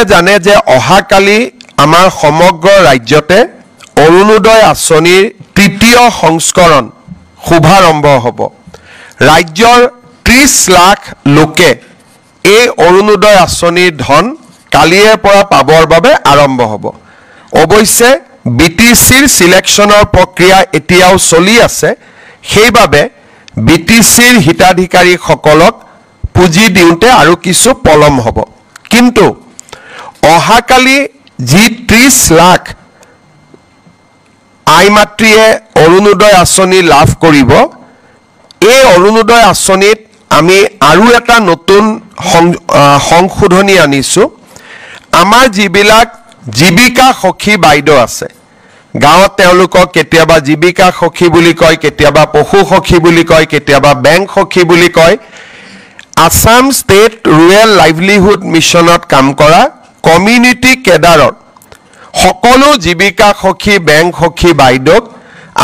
আপোনালোকে জানে যে অহাকালি আমাৰ সমগ্ৰ ৰাজ্যতে অৰুণোদয় আঁচনিৰ তৃতীয় সংস্কৰণ শুভাৰম্ভ হ'ব ৰাজ্যৰ 30 লাখ লোকে এই অৰুণোদয় আঁচনিৰ ধন কালিৰ পৰা পাবৰ বাবে আৰম্ভ হ'ব অৱশ্যে বিটিচিৰ সিলেকশনৰ প্ৰক্ৰিয়া এতিয়াও চলি আছে সেইবাবে বিটিচিৰ হিতাধিকাৰীসকলক পুঁজি দিওঁতে আৰু কিছু পলম হ'ব কিন্তু অহাকালি যি 30 লাখ আইমাতৃয়ে অৰুণোদয় আঁচনি লাভ কৰিব এই অৰুণোদয় আঁচনিত আমি আৰু এটা নতুন সংশোধনী আনিছো আমাৰ যিবিলাক জীৱিকা সখী বাইদেউ আছে গাঁৱত তেওঁলোকক কেতিয়াবা জীৱিকা সখী বুলি কয় কেতিয়াবা পশু সখী বুলি কয় কেতিয়াবা বেংক সখী বুলি কয় আসাম ষ্টেট ৰুৰেল লাইভলিহুড মিছনত কাম কৰা কমিউনিটি কেডাৰৰ সকলো জীৱিকা সখী বেংক সখী বাইদেউক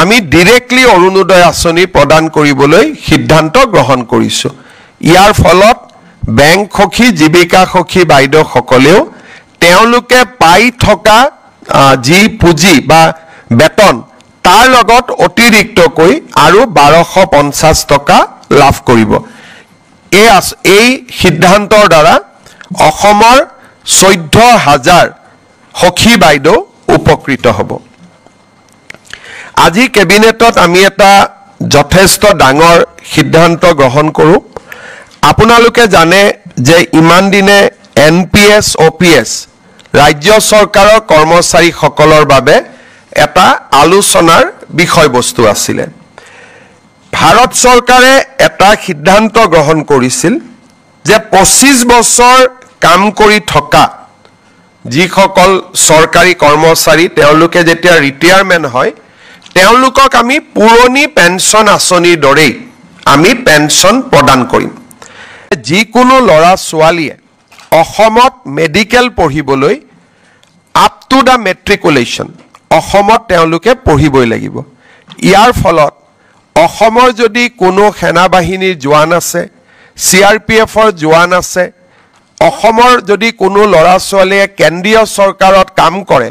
আমি ডাইৰেক্টলি অৰুণোদয় আঁচনি প্ৰদান কৰিবলৈ সিদ্ধান্ত গ্ৰহণ কৰিছো ইয়াৰ ফলত বেংক সখী জীৱিকা সখী বাইদেউ সকলেও তেওঁলোকে পাই থকা যি পুঁজি বা বেতন তাৰ লগত অতিৰিক্তকৈ আৰু 1250 টকা লাভ কৰিব এই সিদ্ধান্তৰ দ্বাৰা অসমৰ 14000 সখী বাইদেউ উপকৃত হ'ব আজি কেবিনেটত আমি এটা যথেষ্ট ডাঙৰ সিদ্ধান্ত গ্ৰহণ কৰোঁ আপোনালোকে জানে যে ইমান দিনে এনপিএছ ওপিএছ ৰাজ্য চৰকাৰৰ কৰ্মচাৰীসকলৰ বাবে এটা আলোচনাৰ বিষয়বস্তু আছিল ভাৰত চৰকাৰে এটা সিদ্ধান্ত গ্ৰহণ কৰিছিল যে 25 বছৰ কাম কৰি থকা যিসকল চৰকাৰী কৰ্মচাৰী তেওঁলোকে যেতিয়া ৰিটায়াৰমেন্ট হয় তেওঁলোকক আমি পুৰণি পেনশন আঁচনিৰ দৰে আমি পেনশন প্ৰদান কৰিম যিকোনো লৰা ছোৱালীয়ে অসমত মেডিকেল পঢ়িবলৈ আপ টু দা মেট্ৰিকুলেশ্যন অসমত তেওঁলোকে পঢ়িবই লাগিব ইয়াৰ ফলত অসমৰ যদি কোনো সেনাবাহিনীৰ জোৱান আছে সিআৰপিএফৰ জোৱান আছে অসমৰ যদি কোনো লৰা ছোৱালীয়ে কেন্দ্ৰীয় চৰকাৰত কাম কৰে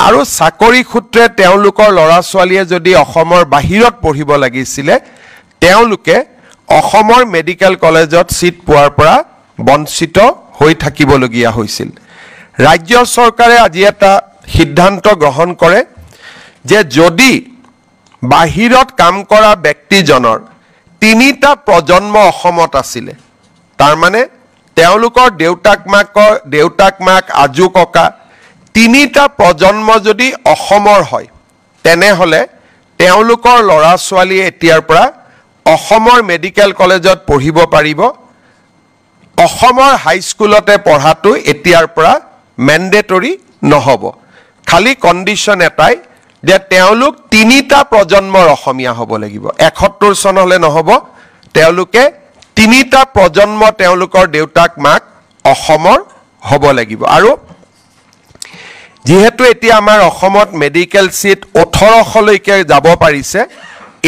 আৰু চাকৰি সূত্ৰে তেওঁলোকৰ লৰা ছোৱালীয়ে যদি অসমৰ বাহিৰত পঢ়িব লাগিছিলে তেওঁলোকে অসমৰ মেডিকেল কলেজত সিট পোৱাৰ পৰা বঞ্চিত হৈ থাকিবলগীয়া হৈছিল ৰাজ্য চৰকাৰে আজি এটা সিদ্ধান্ত গ্ৰহণ কৰে যে যদি বাহিৰত কাম কৰা ব্যক্তিজনৰ 3টা প্ৰজন্ম অসমত আছিল তাৰ মানে তেওঁলোকৰ দেউতাক মাক আজু ককা 3টা প্ৰজন্ম যদি অসমৰ হয় তেনেহলে তেওঁলোকৰ লৰা ছোৱালী এতিয়াৰ পৰা অসমৰ মেডিকেল কলেজত পঢ়িব পাৰিব অসমৰ হাই স্কুলতে পঢ়াটো এতিয়াৰ পৰা ম্যান্ডেটৰী নহব খালি কন্ডিশন এটাই যে তেওঁলোক 3টা প্ৰজন্মৰ অসমীয়া হ'ব লাগিব 71 চন হলে নহব তেওঁলোকে 3টা প্ৰজন্ম তেওঁলোকৰ দেউতাক মাক অসমৰ হ'ব লাগিব আৰু যেহেতু এতিয়া আমাৰ অসমত মেডিকেল সিট 1800 লৈকে যাব পাৰিছে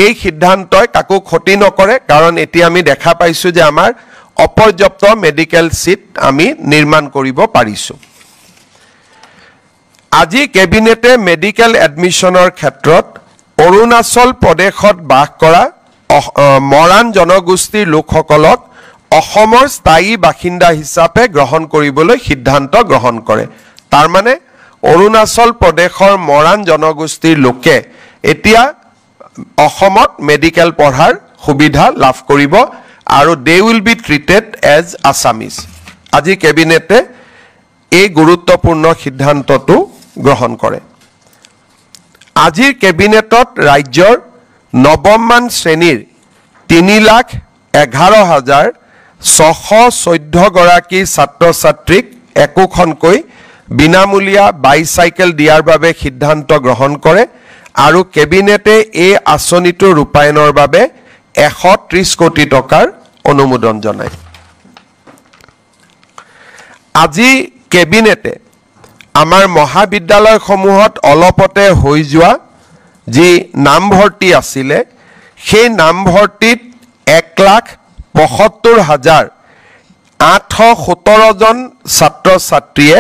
এই সিদ্ধান্তই কাকো ক্ষতি নকৰে কাৰণ এতিয়া আমি দেখা পাইছো যে আমাৰ অপৰ্যাপ্ত মেডিকেল সিট আমি নিৰ্মাণ কৰিব পাৰিছো আজি কেবিনেটে মেডিকেল এডমিশনৰ ক্ষেত্ৰত অৰুণাচল প্ৰদেশত বাস কৰা মৰাণ জনগোষ্ঠীৰ লোকসকলক অসমৰ স্থায়ী বাসিন্দা হিচাপে গ্ৰহণ কৰিবলৈ সিদ্ধান্ত গ্ৰহণ কৰে তাৰ মানে অৰুণাচল প্ৰদেশৰ মৰাণ জনগোষ্ঠীৰ লোকে এতিয়া অসমত মেডিকেল পঢ়াৰ সুবিধা লাভ কৰিব আৰু they will be treated as Assamese আজি কেবিনেটে এই গুৰুত্বপূৰ্ণ সিদ্ধান্তটো গ্ৰহণ কৰে আজিৰ কেবিনেটত ৰাজ্যৰ নৱমমান শ্ৰেণীৰ 3,11,614 গৰাকী ছাত্ৰ ছাত্ৰীক একোখনকৈ বিনামূলীয়া বাইচাইকেল দিয়াৰ বাবে সিদ্ধান্ত গ্ৰহণ কৰে আৰু কেবিনেটে এই আঁচনিটো ৰূপায়ণৰ বাবে 130 কোটি টকাৰ অনুমোদন জনায় আজি কেবিনেটে আমাৰ মহাবিদ্যালয়সমূহত অলপতে হৈ যোৱা যি নামভৰ্তি আছিল সেই নামভৰ্তিত 1,75,817 জন ছাত্ৰ ছাত্ৰীয়ে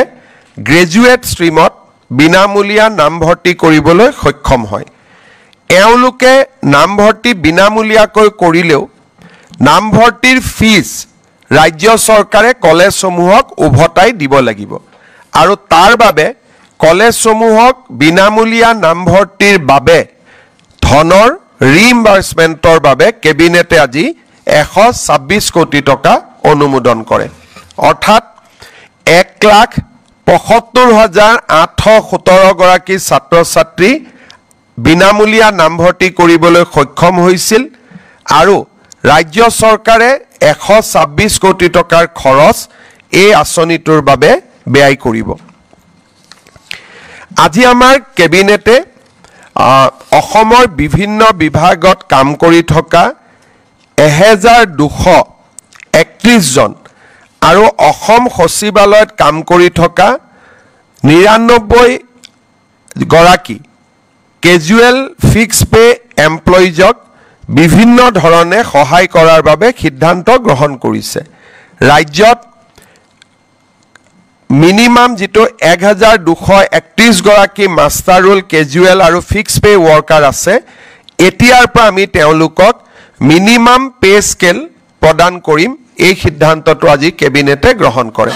গ্ৰেজুৱেট ষ্ট্ৰীমত বিনামূলীয়া নামভৰ্তি কৰিবলৈ সক্ষম হয় এওঁলোকে নামভৰ্তি বিনামূলীয়াকৈ কৰিলেও নামভৰ্তিৰ ফিজ ৰাজ্য চৰকাৰে কলেজসমূহক উভতাই দিব লাগিব আৰু তাৰ বাবে কলেজসমূহক বিনামূলীয়া নামভৰ্তিৰ বাবে ধনৰ ৰিইম্বাৰ্সমেন্টৰ বাবে কেবিনেটে আজি 126 কোটি টকা অনুমোদন কৰে অৰ্থাৎ 1,75,817 গৰাকী ছাত্ৰ ছাত্ৰী বিনামূলীয়া নামভৰ্তি কৰিবলৈ সক্ষম হৈছিল আৰু ৰাজ্য চৰকাৰে 126 কোটি টকাৰ খৰচ এই আঁচনিটোৰ বাবে ব্যয় কৰিব আজি আমাৰ কেবিনেটে অসমৰ বিভিন্ন বিভাগত কাম কৰি থকা 1231 জন আৰু অসম সচিবালয়ত কাম কৰি থকা 99 গৰাকী কেজুৱেল ফিক্স পে এমপ্লয়িজক বিভিন্ন ধৰণে সহায় কৰাৰ বাবে সিদ্ধান্ত গ্ৰহণ কৰিছে ৰাজ্যত মিনিমাম যেটো 1231 গৰাকী মাষ্টাৰ ৰোল কেজুৱেল আৰু ফিক্স পে ওয়াৰ্কাৰ আছে এতিয়াৰ পৰা আমি তেওঁলোকক মিনিমাম পে স্কেল প্ৰদান কৰিম এই সিদ্ধান্তটো আজি কেবিনেটে গ্ৰহণ কৰে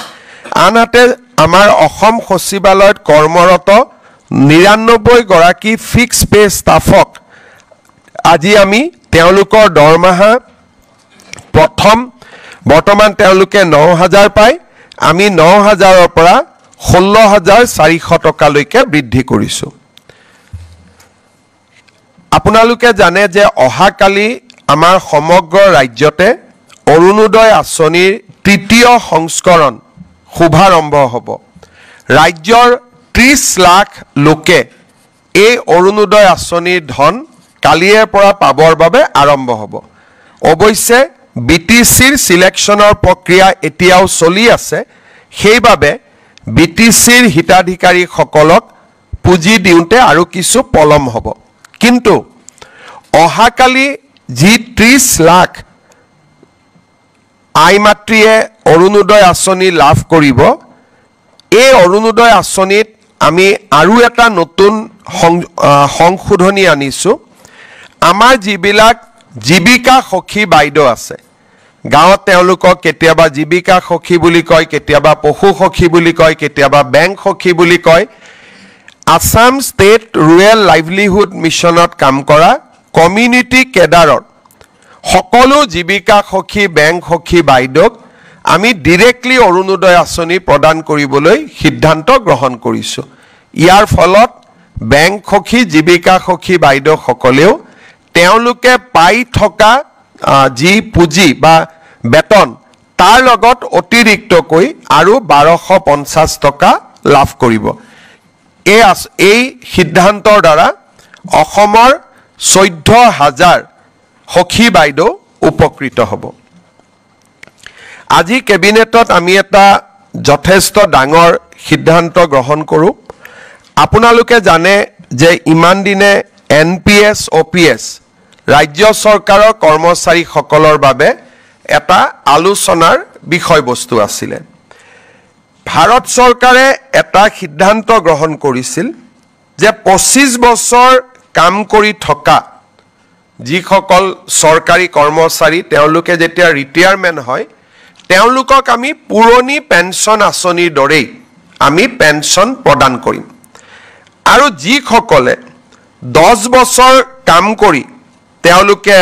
আনহাতে আমাৰ অসম সচিবালয়ত কৰ্মৰত 99 গৰাকী ফিক্স পে ষ্টাফক আজি আমি তেওঁলোকৰ দৰমহা প্ৰথম বৰ্তমান তেওঁলোকে 9000 পায় আমি 9000ৰ পৰা 16400 টকালৈকে বৃদ্ধি কৰিছো আপোনালোকে জানে যে অহাকালি আমাৰ সমগ্ৰ ৰাজ্যতে অৰুণোদয় আঁচনিৰ তৃতীয় সংস্কৰণ শুভাৰম্ভ হ'ব ৰাজ্যৰ 30 লাখ লোকে এই অৰুণোদয় আঁচনিৰ ধন কালিৰ পৰা পাবৰ বাবে আৰম্ভ হ'ব অৱশ্যে বিটিসিৰ সিলেকশনৰ প্ৰক্ৰিয়া এতিয়াও চলি আছে সেইবাবে বিটিসিৰ হিতাধিকাৰী সকলক পুঁজি দিওঁতে আৰু কিছু পলম হ'ব কিন্তু অহাকালি যি 30 লাখ আইমাতৃয়ে অৰুণোদয় আঁচনি লাভ কৰিব এই অৰুণোদয় আঁচনিত আমি আৰু এটা নতুন সংশোধনী আনিছো আমাৰ যিবিলাক জীৱিকা সখী বাইদেউ আছে গাঁৱত তেওঁলোকক কেতিয়াবা জীৱিকা সখী বুলি কয় কেতিয়াবা পশু সখী বুলি কয় কেতিয়াবা বেংক সখী বুলি কয় আসাম ষ্টেট ৰুৰেল লাইভলিহুড মিছনত কাম কৰা কমিউনিটি কেডাৰৰ সকলো জীৱিকা সখী বেংক সখী বাইদেউক আমি ডাইৰেক্টলি অৰুণোদয় আঁচনি প্ৰদান কৰিবলৈ সিদ্ধান্ত গ্ৰহণ কৰিছো ইয়াৰ ফলত বেংক সখী জীৱিকা সখী বাইদেউ সকলেও তেওঁলোকে পাই থকা যি পুঁজি বা বেতন তাৰ লগত অতিৰিক্তকৈ আৰু 1250 টকা লাভ কৰিব এই সিদ্ধান্তৰ দ্বাৰা অসমৰ 14000 সখী বাইদেউ উপকৃত হ'ব আজি কেবিনেটত আমি এটা যথেষ্ট ডাঙৰ সিদ্ধান্ত গ্ৰহণ কৰো আপোনালোকে জানে যে ইমান দিনে এনপিএছ ওপিএছ ৰাজ্য চৰকাৰৰ কৰ্মচাৰী সকলৰ বাবে এটা আলোচনাৰ বিষয়বস্তু আছিল ভাৰত চৰকাৰে এটা সিদ্ধান্ত গ্ৰহণ কৰিছিল যে 25 বছৰ কাম কৰি থকা যিসকল চৰকাৰী কৰ্মচাৰী তেওঁলোকে যেতিয়া ৰিটায়াৰমেন্ট হয় তেওঁলোকক আমি পুৰণি পেনশন আঁচনিৰ দৰেই আমি পেনশন প্ৰদান কৰিম আৰু যিসকলে 10 বছৰ কাম কৰি তেওঁলোকে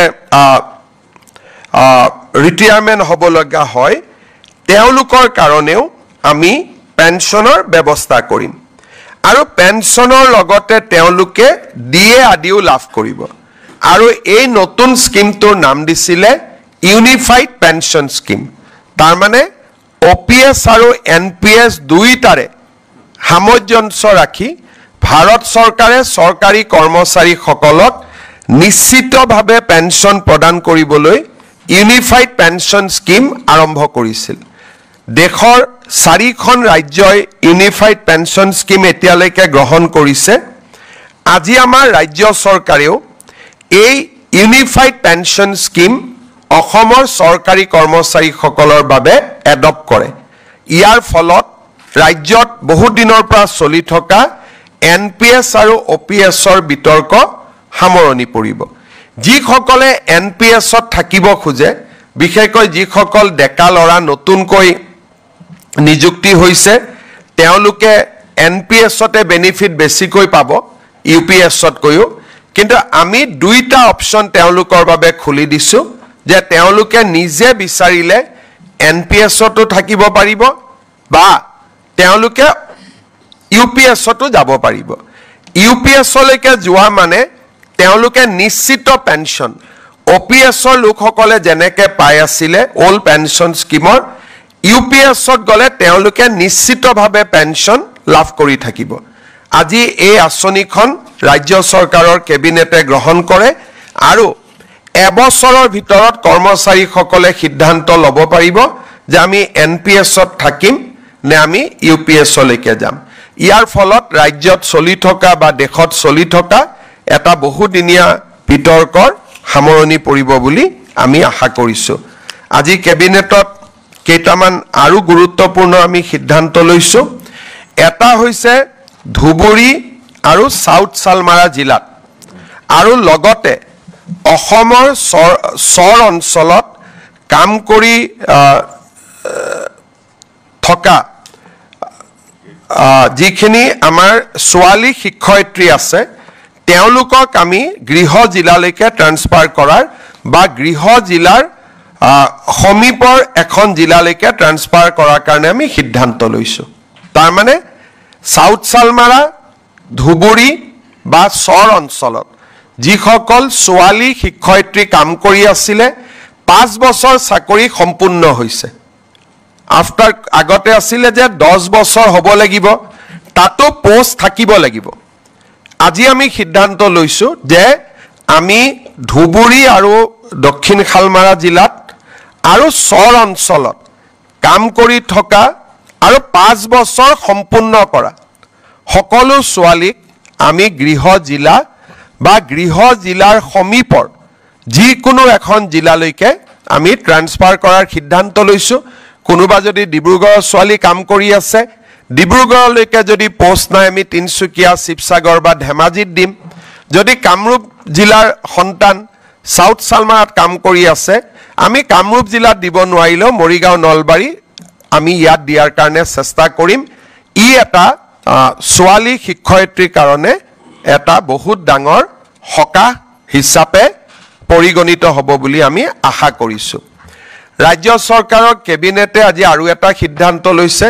ৰিটায়াৰমেন্ট হ'ব লগা হয় তেওঁলোকৰ কাৰণেও আমি পেনশনৰ ব্যৱস্থা কৰিম আৰু পেনশনৰ লগতে তেওঁলোকে ডিএ আদিও লাভ কৰিব আৰু এই নতুন স্কিমটোৰ নাম দিছিলে ইউনিফাইড পেনশন স্কিম তাৰ মানে ওপিএছ আৰু এনপিএছ দুইটাৰে সামঞ্জস্য ৰাখি ভাৰত চৰকাৰে চৰকাৰী কৰ্মচাৰী সকলক নিশ্চিতভাৱে পেনশন প্ৰদান কৰিবলৈ ইউনিফাইড পেনশন স্কিম আৰম্ভ কৰিছিল দেশৰ 4খন ৰাজ্যই ইউনিফাইড পেনশন স্কিম এতিয়ালৈকে গ্ৰহণ কৰিছে আজি আমাৰ ৰাজ্য চৰকাৰেও এই ইউনিফাইড পেনশন স্কিম অসমৰ চৰকাৰী কৰ্মচাৰী সকলৰ বাবে এডপ্ট কৰে ইয়াৰ ফলত ৰাজ্যত বহু দিনৰ পৰা চলি থকা NPS আৰু OPSৰ বিতৰ্ক সামৰণি পৰিব যিসকলে NPSত থাকিব খোজে বিশেষকৈ যিসকল ডেকা লৰা নতুনকৈ নিযুক্তি হৈছে তেওঁলোকে NPSতে বেনিফিট বেছিকৈ পাব UPSত কৈও কিন্তু আমি দুইটা অপচন তেওঁলোকৰ বাবে খুলি দিছো যে তেওঁলোকে নিজে বিচাৰিলে NPSতো থাকিব পাৰিব বা তেওঁলোকে UPSতো যাব পাৰিব UPSলৈকে যোৱা মানে তেওঁলোকে নিশ্চিত পেনশন OPSৰ লোকসকলে যেনেকৈ পাই আছিলে ওল্ড পেনশন স্কিমৰ UPSত গলে তেওঁলোকে নিশ্চিতভাৱে পেনশন লাভ কৰি থাকিব আজি এই আঁচনিখন ৰাজ্য চৰকাৰৰ কেবিনেটে গ্ৰহণ কৰে আৰু এবছৰৰ ভিতৰত কৰ্মচাৰীসকলে সিদ্ধান্ত ল'ব পাৰিব যে আমি NPSত থাকিম নে আমি UPSলৈকে যাম ইয়াৰ ফলত ৰাজ্যত চলি থকা বা দেশত চলি থকা এটা বহুদিনীয়া বিতৰ্কৰ সামৰণি পৰিব বুলি আমি আশা কৰিছো আজি কেবিনেটত কেইটামান আৰু গুৰুত্বপূৰ্ণ আমি সিদ্ধান্ত লৈছো এটা হৈছে ধুবুৰী আৰু সাউথ সালমাৰা জিলাত আৰু লগতে অসমৰ চৰ অঞ্চলত কাম কৰি থকা যিখিনি আমাৰ ছোৱালী শিক্ষয়িত্ৰী আছে তেওঁলোকক আমি গৃহ জিলালৈকে ট্ৰান্সফাৰ কৰাৰ বা গৃহ জিলাৰ সমীপৰ এখন জিলালৈকে ট্ৰান্সফাৰ কৰাৰ কাৰণে আমি সিদ্ধান্ত লৈছো তাৰ মানে সাউথ সালমাৰা ধুবুৰী বা চৰ অঞ্চলত যিসকল ছোৱালী শিক্ষয়িত্ৰী কাম কৰি আছিলে 5 বছৰ চাকৰি সম্পূৰ্ণ হৈছে আফটাৰ আগতে আছিলে যে 10 বছৰ হ'ব লাগিব তাতো পোষ্ট থাকিব লাগিব আজি আমি সিদ্ধান্ত লৈছো যে আমি ধুবুৰী আৰু দক্ষিণ শালমাৰা জিলাত আৰু চৰ অঞ্চলত কাম কৰি থকা আৰু 5 বছৰ সম্পূৰ্ণ কৰা সকলো ছোৱালীক আমি গৃহ জিলা বা গৃহ জিলাৰ সমীপৰ যিকোনো এখন জিলালৈকে আমি ট্ৰান্সফাৰ কৰাৰ সিদ্ধান্ত লৈছো কোনোবা যদি ডিব্ৰুগড়ৰ ছোৱালী কাম কৰি আছে ডিব্ৰুগড়লৈকে যদি পোষ্ট নাই আমি তিনসুকিয়া শিৱসাগৰ বা ধেমাজিত দিম যদি কামৰূপ জিলাৰ সন্তান সাউথ সালমাৰাত কাম কৰি আছে আমি কামৰূপ জিলাত দিব নোৱাৰিলেও মৰিগাঁও নলবাৰী আমি ইয়াত দিয়াৰ কাৰণে চেষ্টা কৰিম ই এটা ছোৱালী শিক্ষয়িত্ৰীৰ কাৰণে এটা বহুত ডাঙৰ হকাহ হিচাপে পৰিগণিত হ'ব বুলি আমি আশা কৰিছো ৰাজ্য চৰকাৰৰ কেবিনেটে আজি আৰু এটা সিদ্ধান্ত লৈছে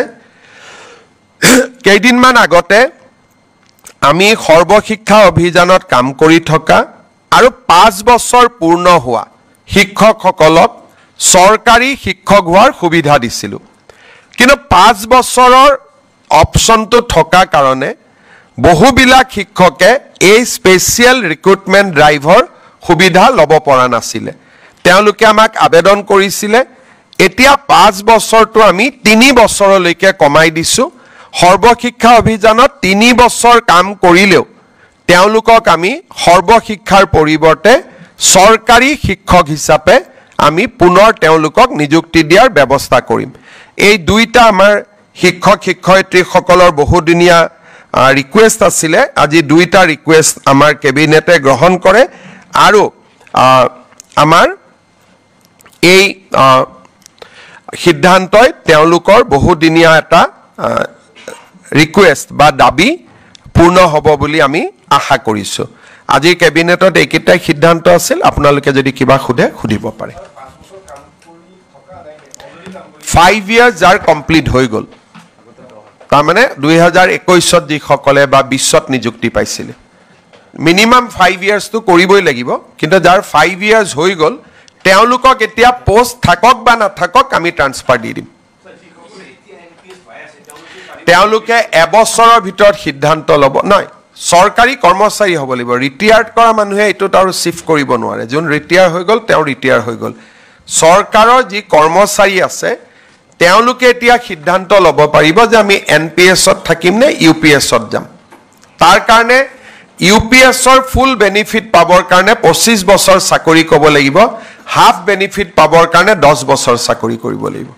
কেইদিনমান আগতে আমি সৰ্বশিক্ষা অভিযানত কাম কৰি থকা আৰু 5 বছৰ পূৰ্ণ হোৱা শিক্ষকসকলক চৰকাৰী শিক্ষক হোৱাৰ সুবিধা দিছিল কিন্তু 5 বছৰৰ অপচনটো থকা কাৰণে বহুবিলাক শিক্ষকে এই স্পেশাল ৰিক্ৰুটমেন্ট ড্ৰাইভৰ সুবিধা ল'ব পৰা নাছিলে তেওঁলোকে আমাক আবেদন কৰিছিলে এতিয়া 5 বছৰটো আমি 3 বছৰলৈকে কমাই দিছো সৰ্বশিক্ষা অভিযানত 3 বছৰ কাম কৰিলেও তেওঁলোকক আমি সৰ্বশিক্ষাৰ পৰিৱৰ্তে চৰকাৰী শিক্ষক হিচাপে আমি পুনৰ তেওঁলোকক নিযুক্তি দিয়াৰ ব্যৱস্থা কৰিম এই দুইটা আমাৰ শিক্ষক শিক্ষয়িত্ৰীসকলৰ বহুদিনীয়া ৰিকুৱেষ্ট আছিলে আজি দুইটা ৰিকুৱেষ্ট আমাৰ কেবিনেটে গ্ৰহণ কৰে আৰু আমাৰ এই সিদ্ধান্তই তেওঁলোকৰ বহুদিনীয়া এটা ৰিকুৱেষ্ট বা দাবী পূৰ্ণ হ'ব বুলি আমি আশা কৰিছো আজি কেবিনেটত এইকেইটা সিদ্ধান্ত আছিল আপোনালোকে যদি কিবা খুদে খুদিব পাৰে 5 ইয়াৰ্স যাৰ কমপ্লিট হৈ গল তাৰ মানে 2021ত যিসকলে বা 20ত নিযুক্তি পাইছিলে মিনিমাম 5 ইয়াৰ্সটো কৰিবই লাগিব কিন্তু যাৰ 5 ইয়াৰ্স হৈ গল তেওঁলোকক এতিয়া পোষ্ট থাকক বা নাথাকক আমি ট্ৰান্সফাৰ দি দিম তেওঁলোকে এবছৰৰ ভিতৰত সিদ্ধান্ত ল'ব নহয় সৰকাৰী কৰ্মচাৰী হ'ব লাগিব ৰিটায়াৰ্ড কৰা মানুহে এটোত আৰু শিফট কৰিব নোৱাৰে যোন ৰিটায়াৰ হৈ গল তেওঁ ৰিটায়াৰ হৈ গল সৰকাৰৰ যি কৰ্মচাৰী আছে তেওঁলোকে এতিয়া সিদ্ধান্ত ল'ব পাৰিব যে আমি NPSত থাকিম নে UPSত যাম তাৰ কাৰণে UPSৰ ফুল বেনিফিট পাবৰ কাৰণে 25 বছৰ চাকৰি কৰিব লাগিব হাফ বেনিফিট পাবৰ কাৰণে 10 বছৰ চাকৰি কৰিব লাগিব